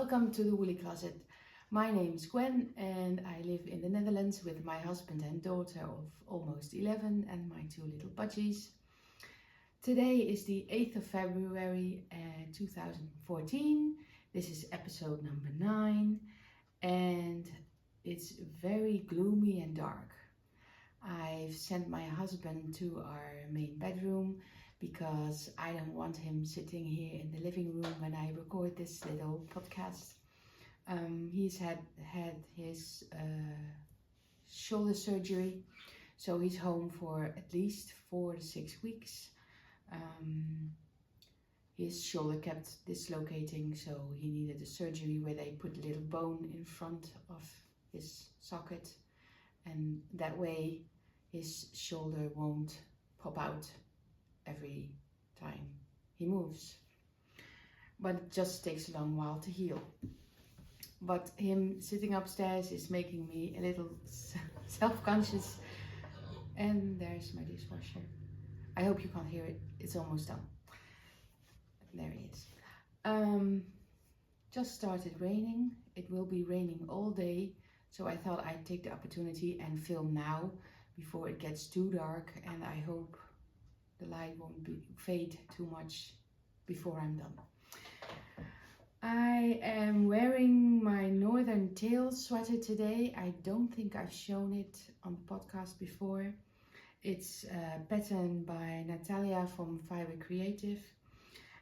Welcome to the Woolly Closet. My name is Gwen and I live in the Netherlands with my husband and daughter of almost 11 and my two little budgies. Today is the 8th of February 2014. This is episode number 9 and it's very gloomy and dark. I've sent my husband to our main bedroom because I don't want him sitting here in the living room when I record this little podcast. He's had his shoulder surgery, so he's home for at least 4 to 6 weeks. His shoulder kept dislocating, so he needed a surgery where they put a little bone in front of his socket, and that way his shoulder won't pop out every time he moves. But it just takes a long while to heal. But him sitting upstairs is making me a little self-conscious. And there's my dishwasher. I hope you can't hear it. It's almost done. There he is. Just started raining. It will be raining all day. So I thought I'd take the opportunity and film now before it gets too dark. And I hope the light won't fade too much before I'm done. I am wearing my Northern Tales sweater today. I don't think I've shown it on the podcast before. It's a pattern by Natalia from Fibre Creative.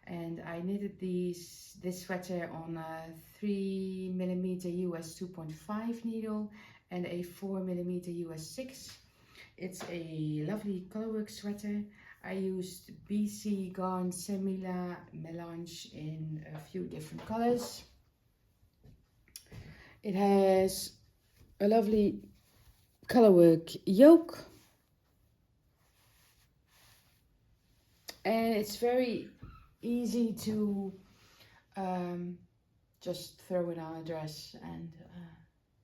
And I knitted this sweater on a 3mm US 2.5 needle and a 4mm US 6. It's a lovely colorwork sweater. I used BC Garn Semila Melange in a few different colors. It has a lovely colorwork yoke. And it's very easy to just throw it on a dress, and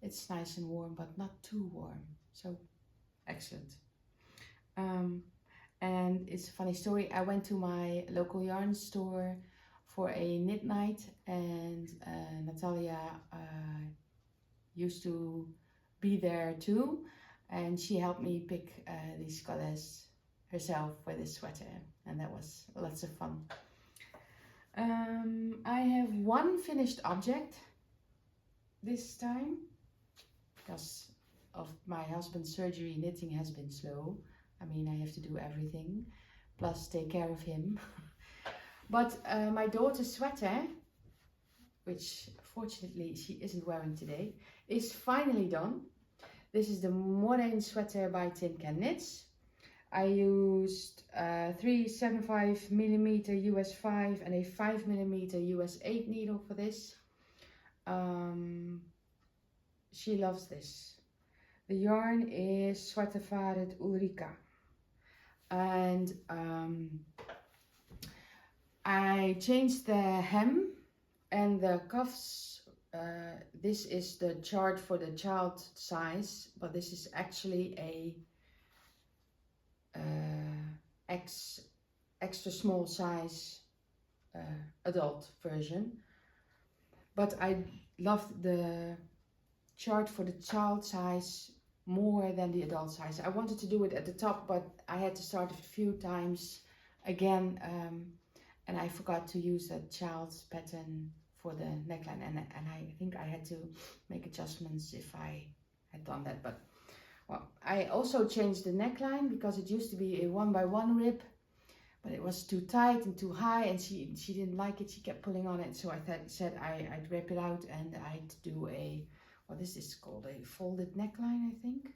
it's nice and warm, but not too warm. So excellent. And it's a funny story. I went to my local yarn store for a knit night, and Natalia used to be there too, and she helped me pick these colors herself for this sweater, and that was lots of fun. I have one finished object this time because of my husband's surgery. Knitting has been slow. I mean, I have to do everything, plus take care of him. But my daughter's sweater, which fortunately she isn't wearing today, is finally done. This is the Moraine sweater by Tin Can Knits. I used 375mm US 5 and a 5mm US 8 needle for this. She loves this. The yarn is Zwarte Ulrika. And I changed the hem and the cuffs. This is the chart for the child size, but this is actually a extra small size adult version. But I love the chart for the child size more than the adult size. I wanted to do it at the top, but I had to start a few times again, and I forgot to use that child's pattern for the neckline, and I think I had to make adjustments if I had done that. But well, I also changed the neckline because it used to be a 1x1 rib, but it was too tight and too high, and she didn't like it. She kept pulling on it, so I said I'd rip it out and I'd do a, what is this called? A folded neckline, I think.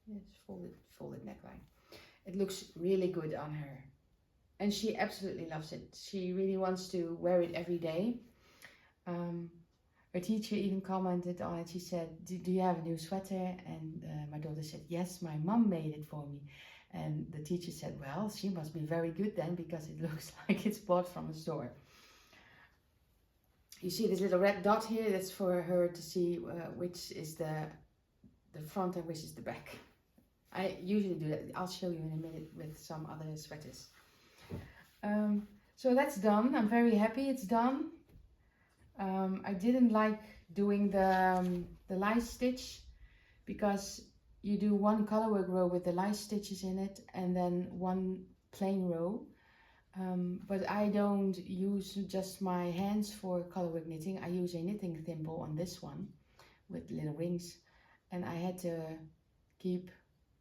Yes, folded neckline. It looks really good on her. And she absolutely loves it. She really wants to wear it every day. Her teacher even commented on it. She said, do you have a new sweater? And my daughter said, yes, my mom made it for me. And the teacher said, well, she must be very good then, because it looks like it's bought from a store. You see this little red dot here, that's for her to see which is the front and which is the back. I usually do that. I'll show you in a minute with some other sweaters. So that's done. I'm very happy it's done. I didn't like doing the lice stitch because you do one colorwork row with the lice stitches in it and then one plain row. But I don't use just my hands for colorwork knitting. I use a knitting thimble on this one with little rings, and I had to keep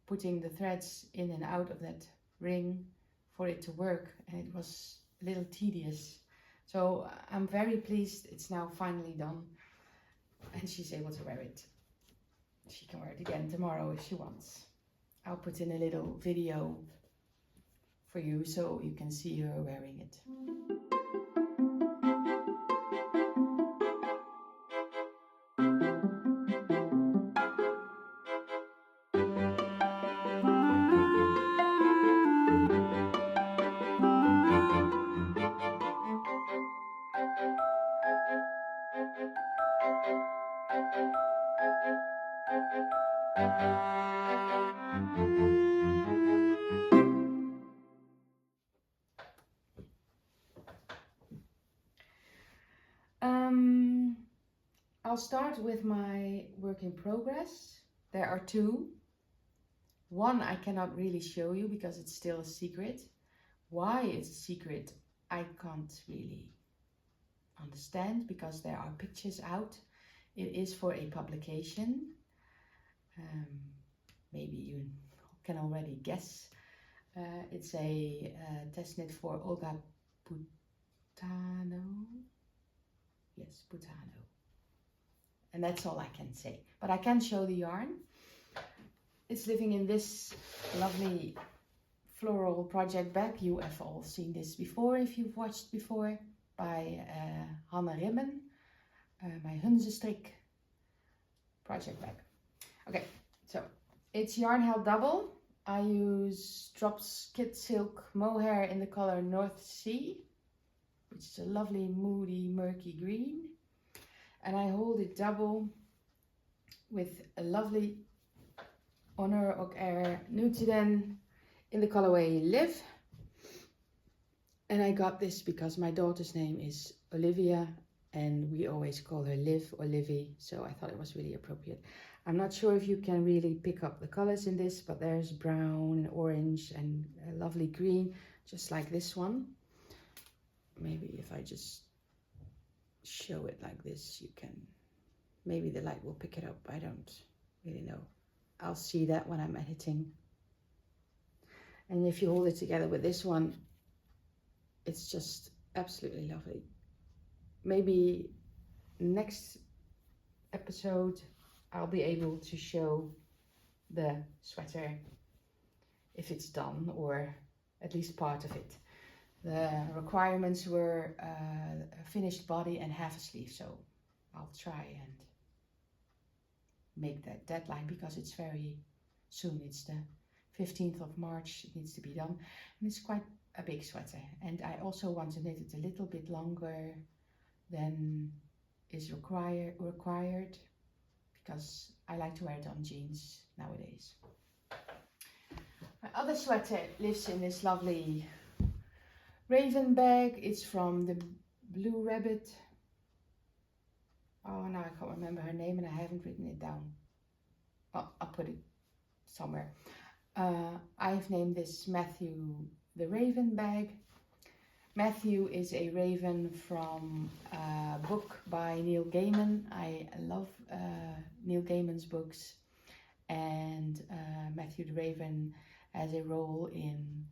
putting the threads in and out of that ring for it to work, and it was a little tedious. So I'm very pleased it's now finally done and she's able to wear it. She can wear it again tomorrow if she wants. I'll put in a little video for you so you can see her wearing it. I'll start with my work in progress. There are two. One I cannot really show you because it's still a secret. Why it's a secret, I can't really understand because there are pictures out. It is for a publication. Maybe you can already guess. It's a test knit for Olga Putano. Yes, Putano. And that's all I can say. But I can show the yarn. It's living in this lovely floral project bag. You have all seen this before if you've watched before. By Hanne Rimmen. My Hunzenstrik project bag. Okay, so it's yarn held double. I use Drops Kid Silk mohair in the color North Sea, which is a lovely moody murky green. And I hold it double with a lovely Honor Ochera Nutiden in the colorway Live. And I got this because my daughter's name is Olivia and we always call her Liv or Livy, so I thought it was really appropriate. I'm not sure if you can really pick up the colors in this, but there's brown and orange and a lovely green, just like this one. Maybe if I just show it like this, you can, maybe the light will pick it up. I don't really know. I'll see that when I'm editing. And if you hold it together with this one, it's just absolutely lovely. Maybe next episode I'll be able to show the sweater if it's done, or at least part of it. The requirements were a finished body and half a sleeve, so I'll try and make that deadline because it's very soon. It's the 15th of March, it needs to be done, and it's quite a big sweater. And I also want to knit it a little bit longer than is required because I like to wear it on jeans nowadays. My other sweater lives in this lovely raven bag. It's from the Blue Rabbit. Oh, now I can't remember her name and I haven't written it down. Well, I'll put it somewhere. I've named this Matthew the Raven bag. Matthew is a raven from a book by Neil Gaiman. I love Neil Gaiman's books, and Matthew the Raven has a role in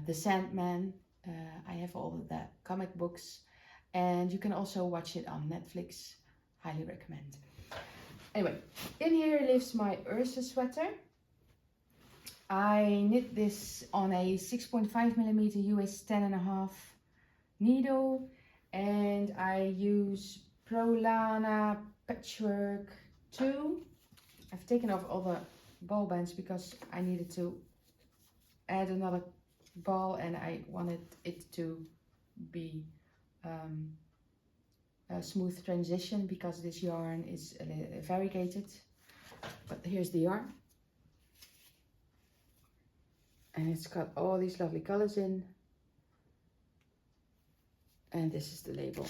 The Sandman. I have all of the comic books, and you can also watch it on Netflix. Highly recommend. Anyway, in here lives my Ursa sweater. I knit this on a 6.5mm US 10.5 needle, and I use Prolana Patchwork 2. I've taken off all the ball bands because I needed to add another ball and I wanted it to be a smooth transition because this yarn is variegated. But here's the yarn. And it's got all these lovely colors in. And this is the label.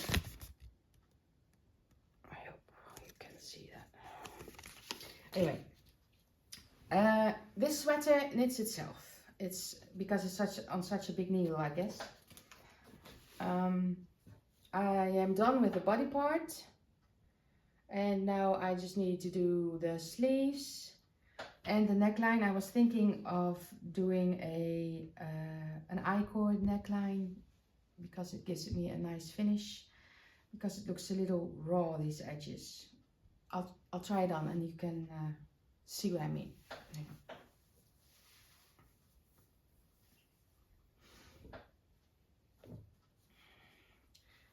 Anyway, this sweater knits itself. It's because it's on such a big needle, I guess. I am done with the body part, and now I just need to do the sleeves and the neckline. I was thinking of doing an I-cord neckline because it gives me a nice finish, because it looks a little raw, these edges. I'll try it on and you can see what I mean. Hang on.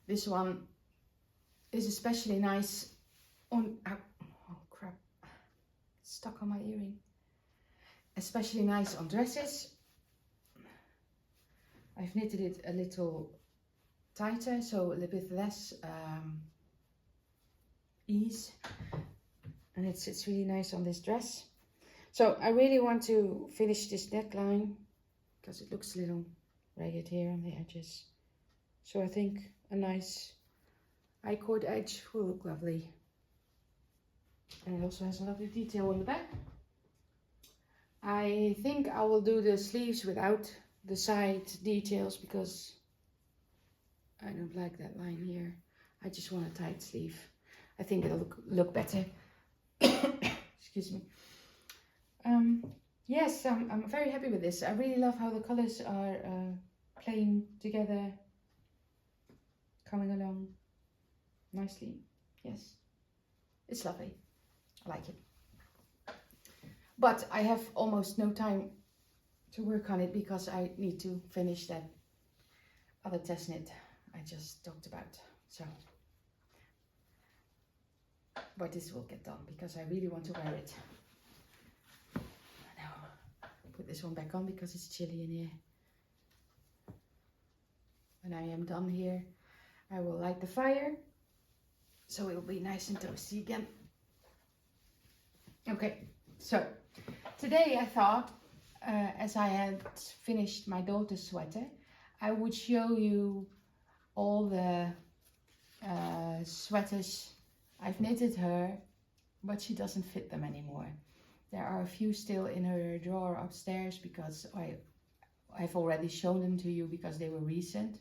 This one is especially nice on, oh crap, it's stuck on my earring. Especially nice on dresses. I've knitted it a little tighter, so a little bit less ease. And it sits really nice on this dress. So I really want to finish this neckline because it looks a little ragged here on the edges. So I think a nice I-cord edge will look lovely. And it also has a lovely detail on the back. I think I will do the sleeves without the side details because I don't like that line here. I just want a tight sleeve. I think it'll look better. Excuse me. Yes, I'm very happy with this. I really love how the colors are playing together, coming along nicely. Yes, it's lovely. I like it. But I have almost no time to work on it because I need to finish that other test knit I just talked about. So, but this will get done because I really want to wear it. Now, put this one back on because it's chilly in here. When I am done here, I will light the fire so it will be nice and toasty again. Okay, so today I thought, as I had finished my daughter's sweater, I would show you all the sweaters I've knitted her, but she doesn't fit them anymore. There are a few still in her drawer upstairs because I've already shown them to you because they were recent.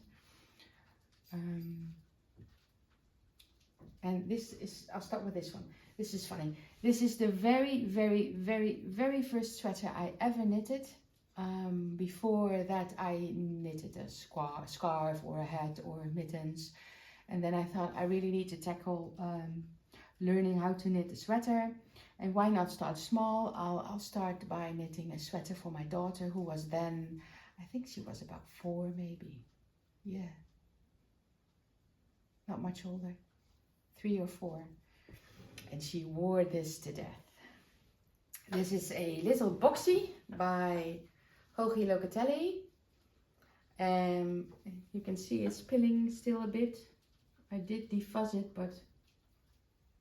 And this is, I'll start with this one. This is funny. This is the very, very, very, very first sweater I ever knitted. Before that I knitted a scarf or a hat or mittens. And then I thought I really need to tackle learning how to knit a sweater. And why not start small? I'll start by knitting a sweater for my daughter, who was then, I think she was about 4 maybe. Yeah. Not much older. 3 or 4. And she wore this to death. This is a little boxy by Hogi Locatelli. You can see it's pilling still a bit. I did defuzz it, but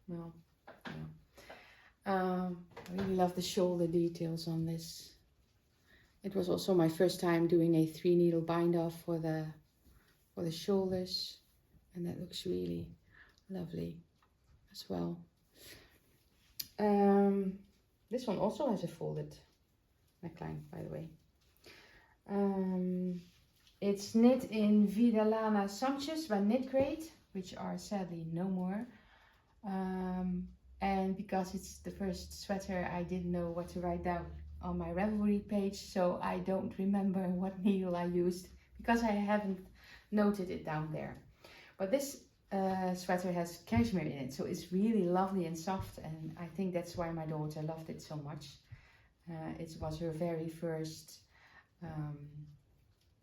well, I really love the shoulder details on this. It was also my first time doing a 3 needle bind off for the shoulders, and that looks really lovely as well. This one also has a folded neckline, by the way. It's knit in Vidalana Sanchez by Knitwear, which are sadly no more. And because it's the first sweater, I didn't know what to write down on my Ravelry page, so I don't remember what needle I used because I haven't noted it down there. But this sweater has cashmere in it, so it's really lovely and soft, and I think that's why my daughter loved it so much. It was her very first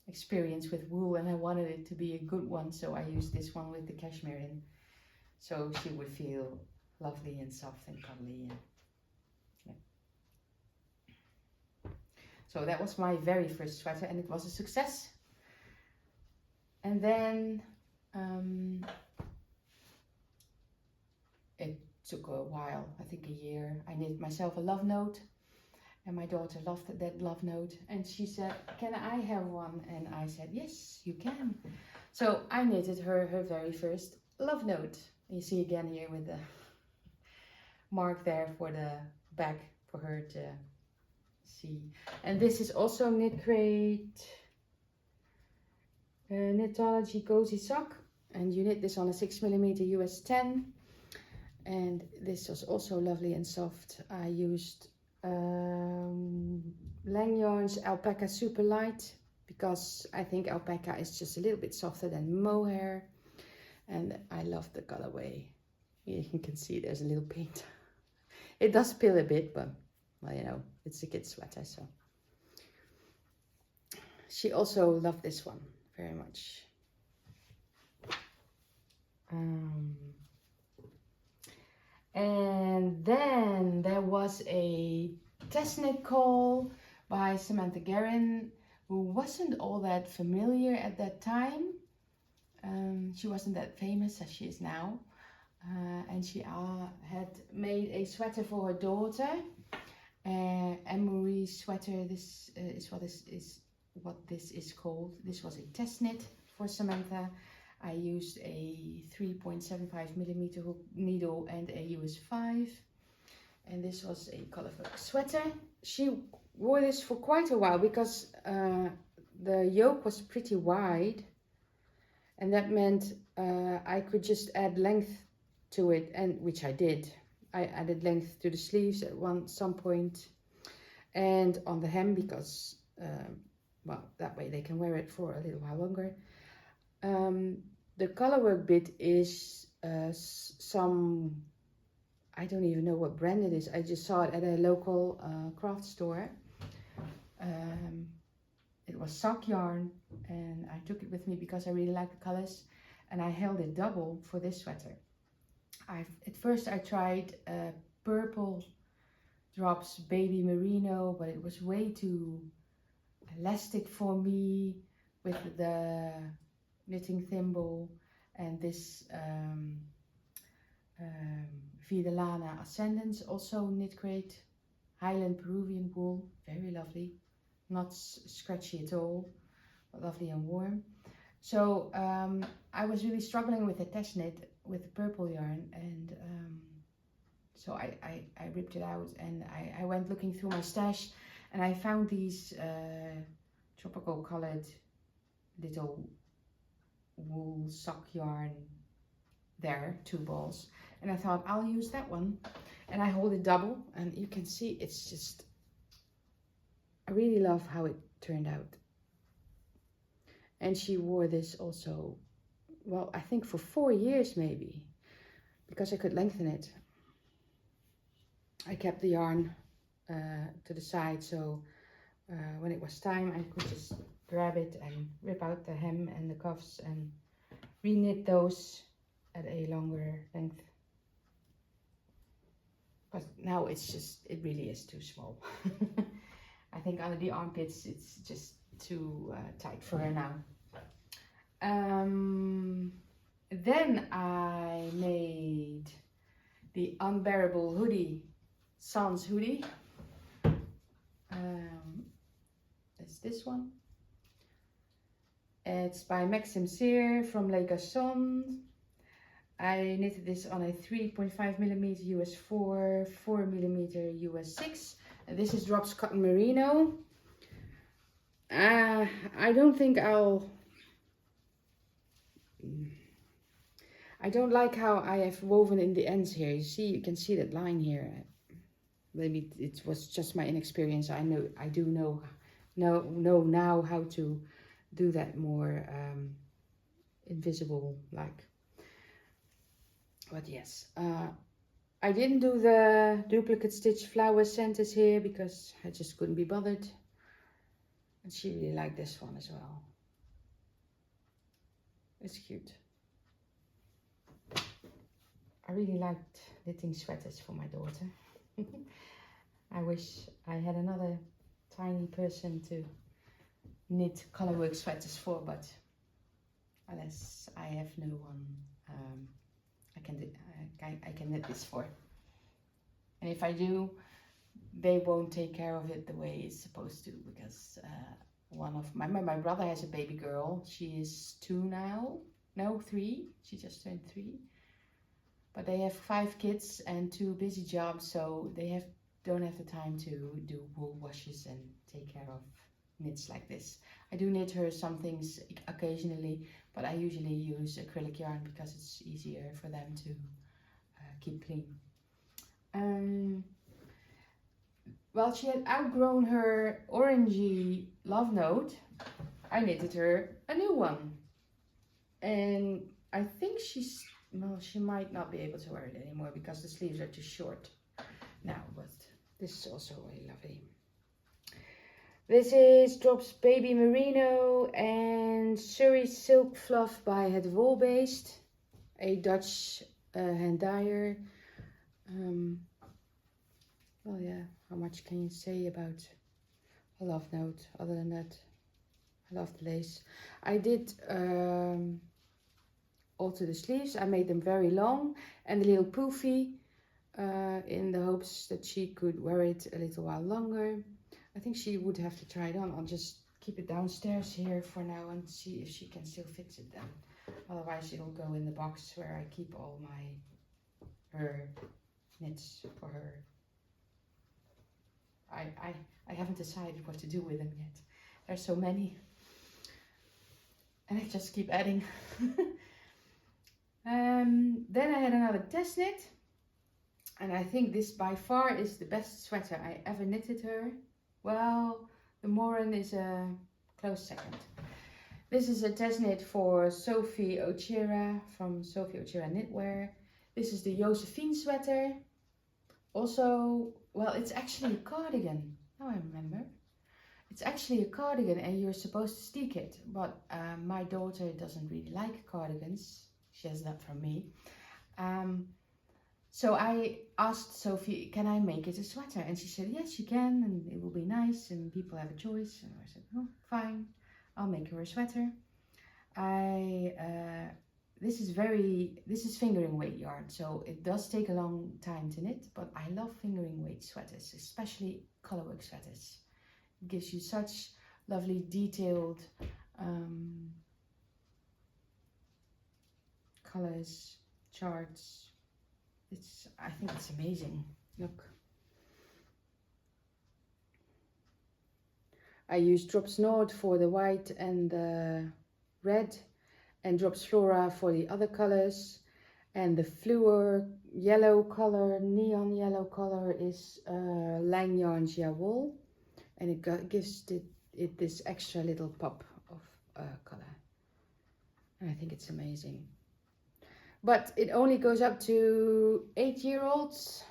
experience with wool, and I wanted it to be a good one, so I used this one with the cashmere in, so she would feel lovely and soft and cuddly. And, yeah. So that was my very first sweater, and it was a success. And then it took a while, I think a year. I knit myself a Lovenote, and my daughter loved that Lovenote, and she said, "Can I have one?" And I said, "Yes, you can." So I knitted her very first Lovenote. You see again here with the mark there for the back for her to see. And this is also Knit Crate Knitology Cozy Sock, and you knit this on a 6mm US 10, and this was also lovely and soft. I used Lang Yarns Alpaca Super Light because I think alpaca is just a little bit softer than mohair, and I love the colorway. You can see there's a little paint. It does spill a bit, but well, you know, it's a kid sweater, so. She also loved this one very much. And then there was a test knit call by Samantha Guerin, who wasn't all that familiar at that time. She wasn't that famous as she is now. And she had made a sweater for her daughter. Emory sweater, this is what this is called. This was a test knit for Samantha. I used a 3.75mm hook needle and a US 5. And this was a colorful sweater. She wore this for quite a while because the yoke was pretty wide. And that meant I could just add length to it, and which I did. I added length to the sleeves at some point and on the hem because, well, that way they can wear it for a little while longer. The colorwork bit is some, I don't even know what brand it is. I just saw it at a local craft store. It was sock yarn, and I took it with me because I really like the colors, and I held it double for this sweater. At first I tried purple drops baby merino, but it was way too elastic for me with the knitting thimble, and this Vidalana Ascendance, also Knit Crate, Highland Peruvian wool, very lovely, not scratchy at all, but lovely and warm. So I was really struggling with the test knit with the purple yarn, and so I ripped it out, and I went looking through my stash, and I found these tropical colored little wool sock yarn there, 2 balls, and I thought I'll use that one, and I hold it double, and you can see it's just, I really love how it turned out. And she wore this also, well, I think for 4 years maybe, because I could lengthen it. I kept the yarn to the side, so when it was time I could just grab it and rip out the hem and the cuffs and re-knit those at a longer length. But now it's just, it really is too small. I think under the armpits it's just too tight for her now. Then I made the Unbearable hoodie, Sans hoodie. It's this one. It's by Maxim Cyr from Les Garçons. I knitted this on a 3.5mm US 4, 4mm US 6. And this is Drops Cotton Merino. I don't think I don't like how I have woven in the ends here. You see, you can see that line here. Maybe it was just my inexperience. I do know now how to do that more invisible like. But yes, I didn't do the duplicate stitch flower centers here because I just couldn't be bothered. And she really liked this one as well. It's cute. I really liked knitting sweaters for my daughter. I wish I had another tiny person to knit colorwork sweaters for, but alas, I have no one I can knit this for. And if I do, they won't take care of it the way it's supposed to, because one of my brother has a baby girl. She is 2 now, no 3. She just turned 3. But they have 5 kids and 2 busy jobs, so they have don't have the time to do wool washes and take care of knits like this. I do knit her some things occasionally, but I usually use acrylic yarn because it's easier for them to keep clean. Well, she had outgrown her orangey Lovenote. I knitted her a new one, and I think she might not be able to wear it anymore because the sleeves are too short now, but this is also really lovely. This is Drops Baby Merino and Surrey Silk Fluff by Het Wolbeest, a Dutch hand dyer. Well, yeah, how much can you say about a Lovenote other than that? I love the lace. I did alter the sleeves. I made them very long and a little poofy in the hopes that she could wear it a little while longer. I think she would have to try it on. I'll just keep it downstairs here for now and see if she can still fit it then. Otherwise it'll go in the box where I keep all her knits for her. I haven't decided what to do with them yet. There's so many. And I just keep adding. Then I had another test knit. And I think this by far is the best sweater I ever knitted her. Well, the Moraine is a close second. This is a test knit for Sophie Ochera from Sophie Ochera Knitwear. This is the Josefien sweater. Also, well, it's actually a cardigan. Now I remember. It's actually a cardigan and you're supposed to steek it. But my daughter doesn't really like cardigans. She has that from me. So I asked Sophie, can I make it a sweater? And she said, yes, you can, and it will be nice, and people have a choice. And I said, oh, fine, I'll make her a sweater. This is fingering weight yarn, so it does take a long time to knit, but I love fingering weight sweaters, especially colorwork sweaters. It gives you such lovely detailed colors, charts. I think it's amazing. Look. I use Drops Nord for the white and the red, and Drops Flora for the other colors. And the Fluor yellow color, neon yellow color is Lang Yarns Yeah Wool. And it gives it this extra little pop of color. And I think it's amazing. But it only goes up to 8-year-olds,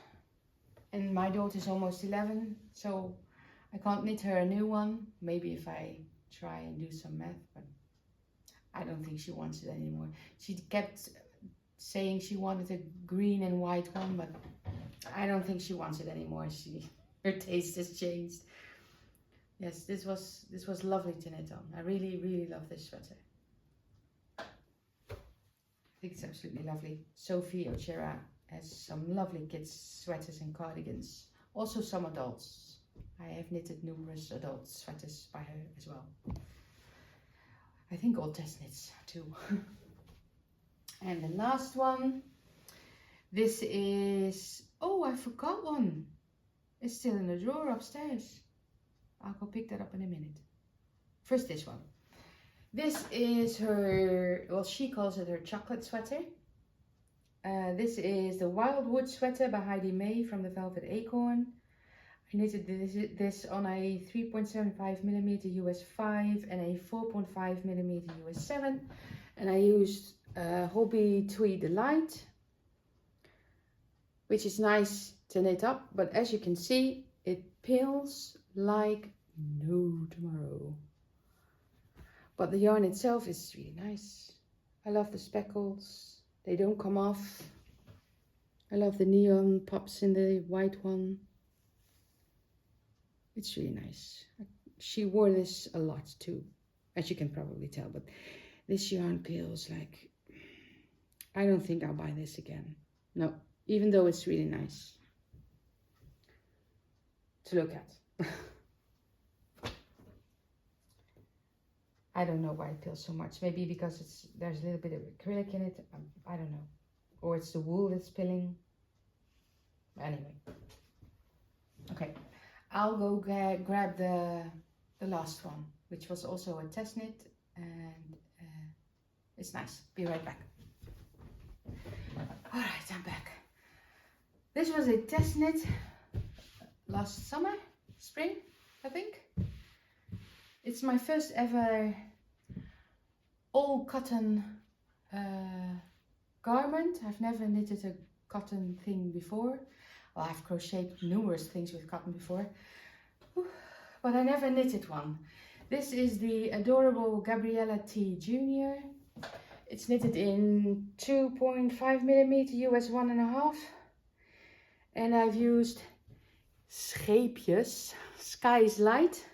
and my daughter's almost 11, so I can't knit her a new one. Maybe if I try and do some math, but I don't think she wants it anymore. She kept saying she wanted a green and white one, but I don't think she wants it anymore. Her taste has changed. Yes, this was lovely to knit on. I really, really love this sweater. I think it's absolutely lovely. Sophie Ochera has some lovely kids sweaters and cardigans. Also some adults. I have knitted numerous adult sweaters by her as well. I think all test knits too. And the last one. This is, oh, I forgot one. It's still in the drawer upstairs. I'll go pick that up in a minute. First this one. This is her, well, she calls it her chocolate sweater. This is the Wildwood sweater by Heidi May from the Velvet Acorn. I knitted this on a 3.75mm US 5 and a 4.5mm US 7. And I used Hobby Tweed Delight, which is nice to knit up. But as you can see, it peels like no tomorrow. But the yarn itself is really nice. I love the speckles. They don't come off. I love the neon pops in the white one. It's really nice. She wore this a lot too, as you can probably tell. But this yarn peels like... I don't think I'll buy this again. No, even though it's really nice to look at. I don't know why it peels so much. Maybe because there's a little bit of acrylic in it. I don't know. Or it's the wool that's peeling. Anyway. Okay, I'll go grab the last one, which was also a test knit, and it's nice. Be right back. All right, I'm back. This was a test knit last summer, spring, I think. It's my first ever all cotton garment. I've never knitted a cotton thing before. Well, I've crocheted numerous things with cotton before, but I never knitted one. This is the adorable Gabriella T Junior. It's knitted in 2.5mm US 1.5, and I've used scheepjes, Skylight,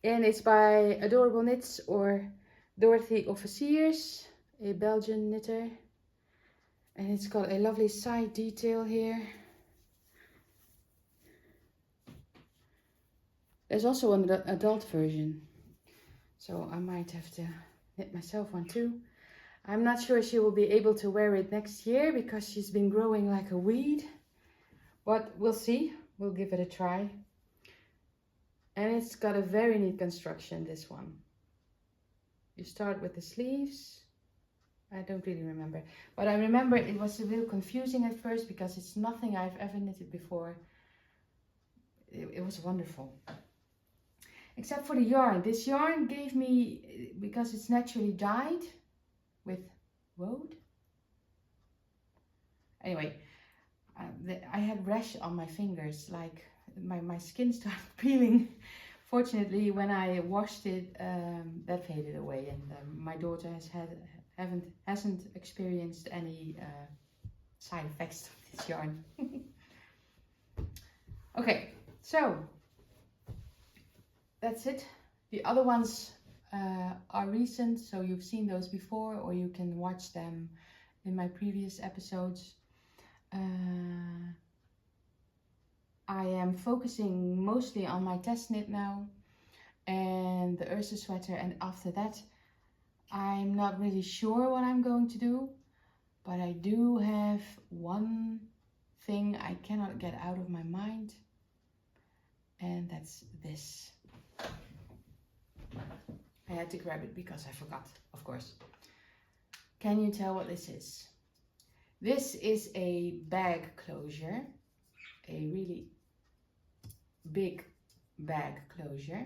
and it's by Adorable Knits or Dorothy Officiers, a Belgian knitter, and it's got a lovely side detail here. There's also an adult version, so I might have to knit myself one too. I'm not sure she will be able to wear it next year because she's been growing like a weed, but we'll see. We'll give it a try. And it's got a very neat construction, this one. You start with the sleeves. I don't really remember, but I remember it was a little confusing at first because it's nothing I've ever knitted before. It was wonderful. Except for the yarn. This yarn gave me, because it's naturally dyed with woad. Anyway, I had rash on my fingers, like my skin started peeling. Fortunately, when I washed it, that faded away, and my daughter hasn't experienced any side effects of this yarn. Okay, so that's it. The other ones are recent, so you've seen those before, or you can watch them in my previous episodes. I am focusing mostly on my test knit now and the Ursa sweater, and after that I'm not really sure what I'm going to do, but I do have one thing I cannot get out of my mind, and that's this. I had to grab it because I forgot, of course. Can you tell what this is? This is a bag closure, a really big bag closure.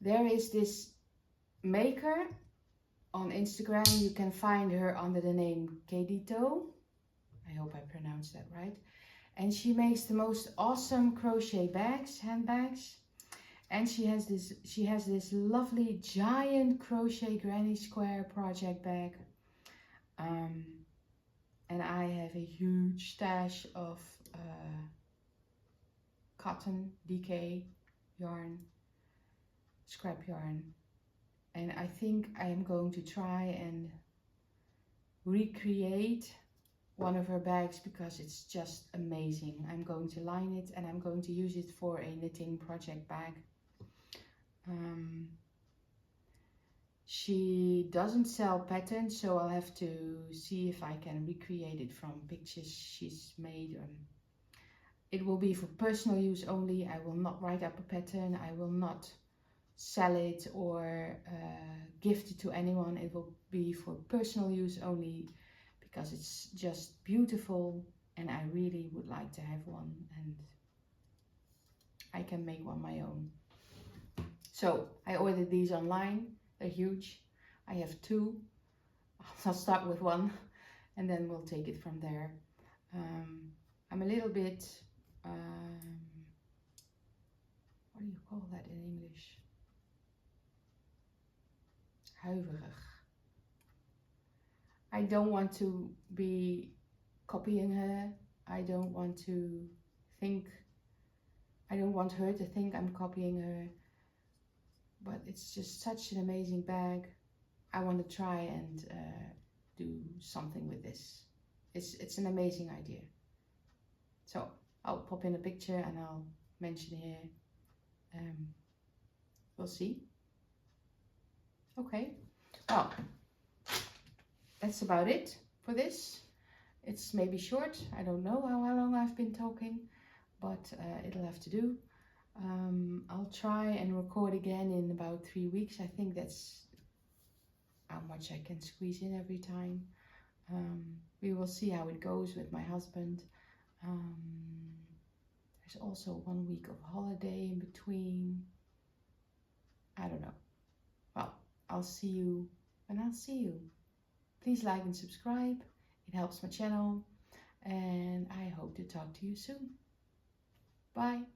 There is this maker on Instagram. You can find her under the name Kedito. I hope I pronounced that right. And she makes the most awesome crochet bags, handbags. And she has this lovely giant crochet granny square project bag. And I have a huge stash of cotton, DK yarn, scrap yarn. And I think I am going to try and recreate one of her bags because it's just amazing. I'm going to line it and I'm going to use it for a knitting project bag. She doesn't sell patterns, so I'll have to see if I can recreate it from pictures she's made. It will be for personal use only. I will not write up a pattern. I will not sell it or gift it to anyone. It will be for personal use only because it's just beautiful and I really would like to have one, and I can make one my own. So I ordered these online. They're huge. I have two. I'll start with one and then we'll take it from there. I'm a little bit, what do you call that in English? Huiverig. I don't want to be copying her. I don't want her to think I'm copying her. But it's just such an amazing bag. I want to try and do something with this. It's an amazing idea. So I'll pop in a picture and I'll mention here. We'll see. Okay, well, that's about it for this. It's maybe short. I don't know how long I've been talking. but it'll have to do. I'll try and record again in about 3 weeks. I think that's how much I can squeeze in every time. We will see how it goes with my husband. There's also 1 week of holiday in between. I don't know. Well, I'll see you when I'll see you. Please like and subscribe. It helps my channel. And I hope to talk to you soon. Bye.